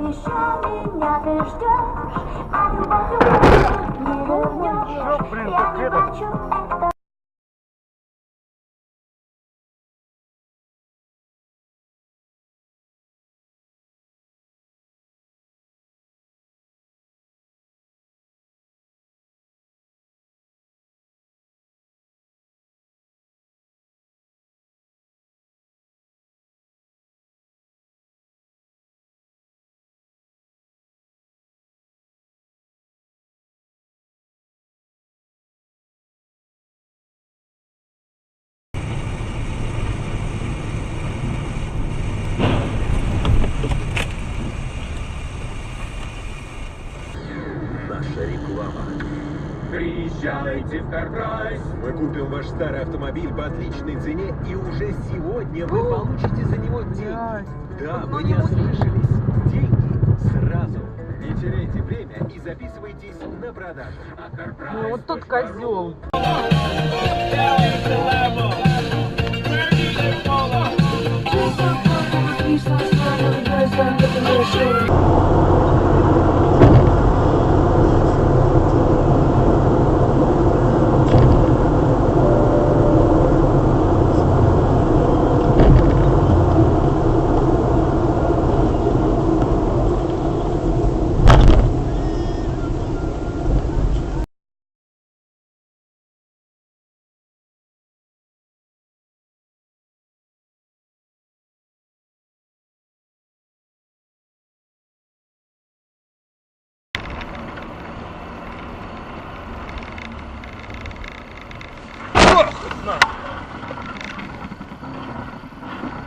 еще меня ты ждешь, а любовь не вернешь. Я не хочу это. Наша реклама. Приезжайте в Карпрайс. Мы купим ваш старый автомобиль по отличной цене, и уже сегодня вы получите за него деньги. Да, вы не ослышались. Деньги сразу. Не теряйте время и записывайтесь на продажу. А Карпрайс. Ну вот тот козел.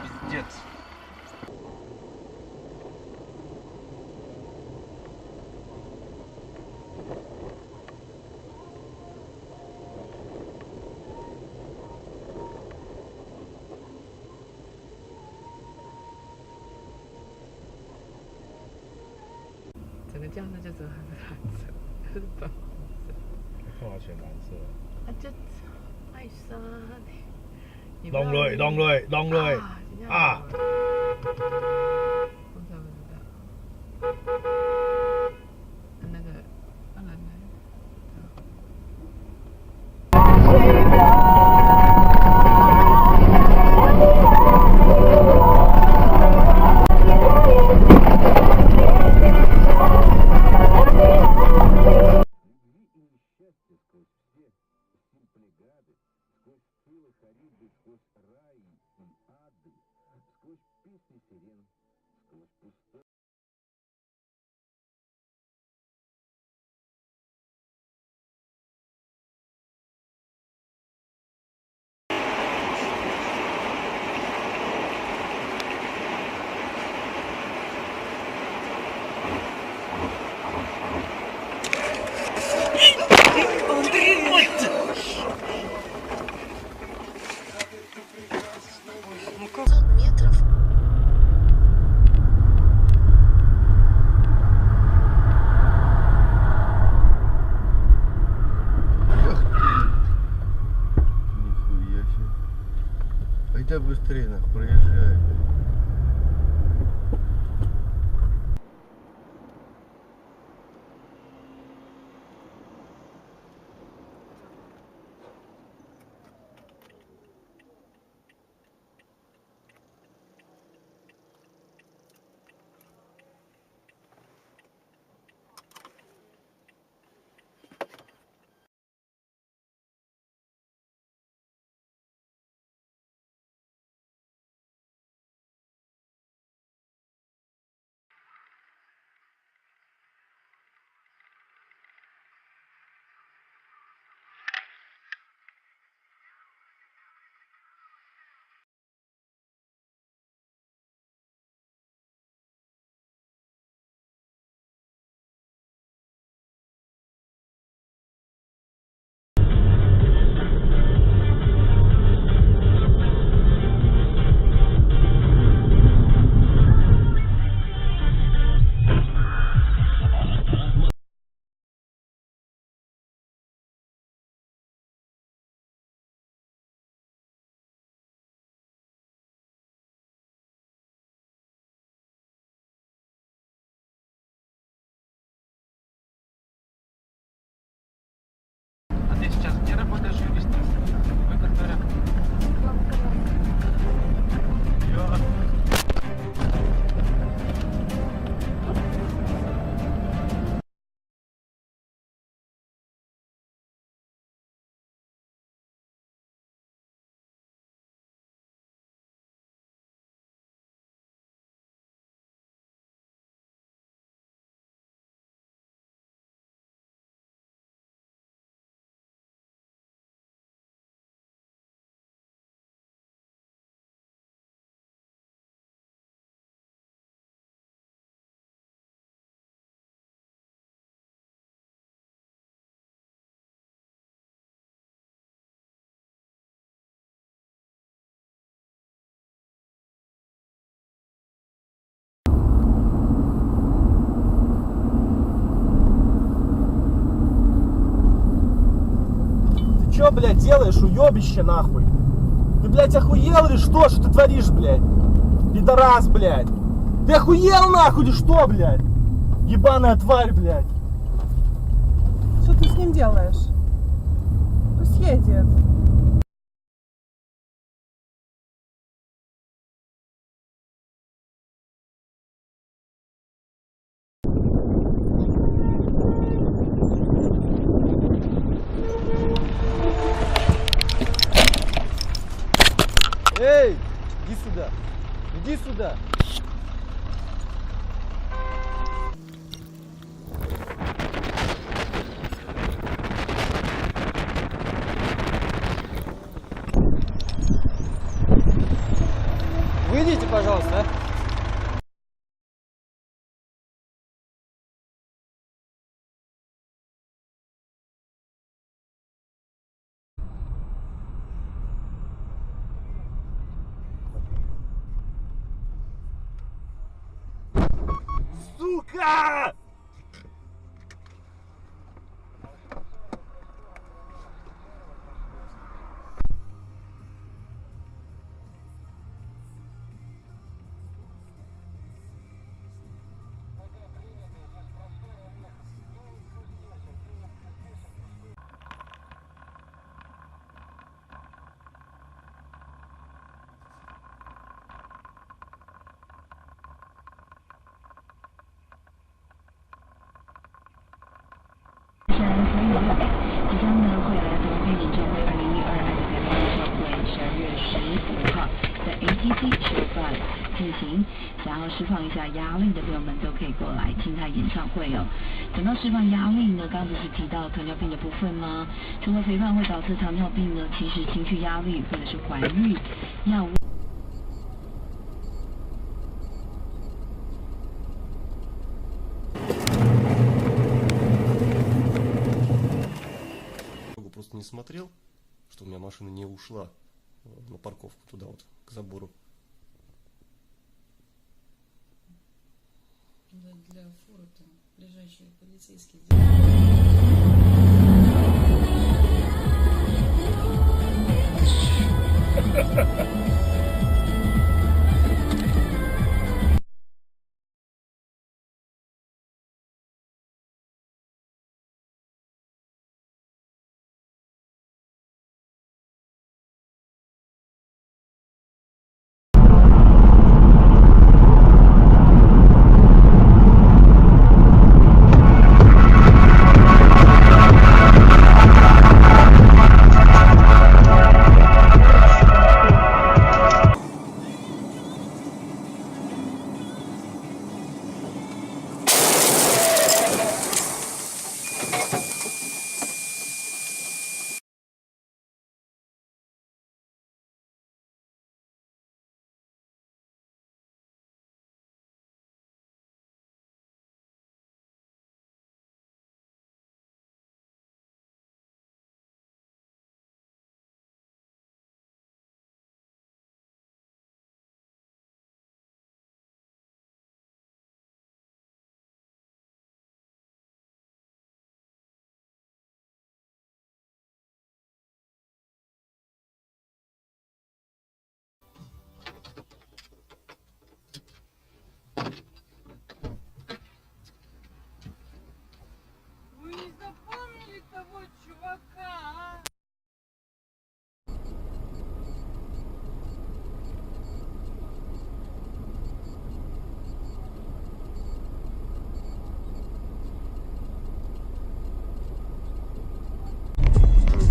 Пиздец.整个这样，那就真的很蓝色，很粉红色。干嘛选蓝色？啊，就爱沙你。弄เลย弄เลย弄เลย啊！我才不知道。那个，当然了。метров. чё, блядь, делаешь, уёбище, нахуй? Ты, блядь, охуел или что? Что ты творишь, блядь? Пидорас, блядь. Ты охуел, нахуй, или что, блядь? Ебаная тварь, блядь. Что ты с ним делаешь? Пусть едет. Эй, иди сюда. Иди сюда. Выйдите, пожалуйста. Сука!即将呢会来自王菲演唱会2012爱的台湾演唱会12月15号在 ATC Showfront 进行，想要释放一下压力的朋友们都可以过来听他演唱会哦。讲到释放压力呢，刚刚不是提到糖尿病的部分吗？除了肥胖会导致糖尿病呢，其实情绪压力或者是怀孕药物。Просто не смотрел, что у меня машина не ушла на парковку туда вот, к забору. Для фуры-то ближайшие полицейские.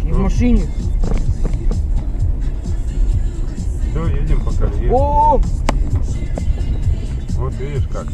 В машине. Все, едем пока. Едем. О! Вот видишь как.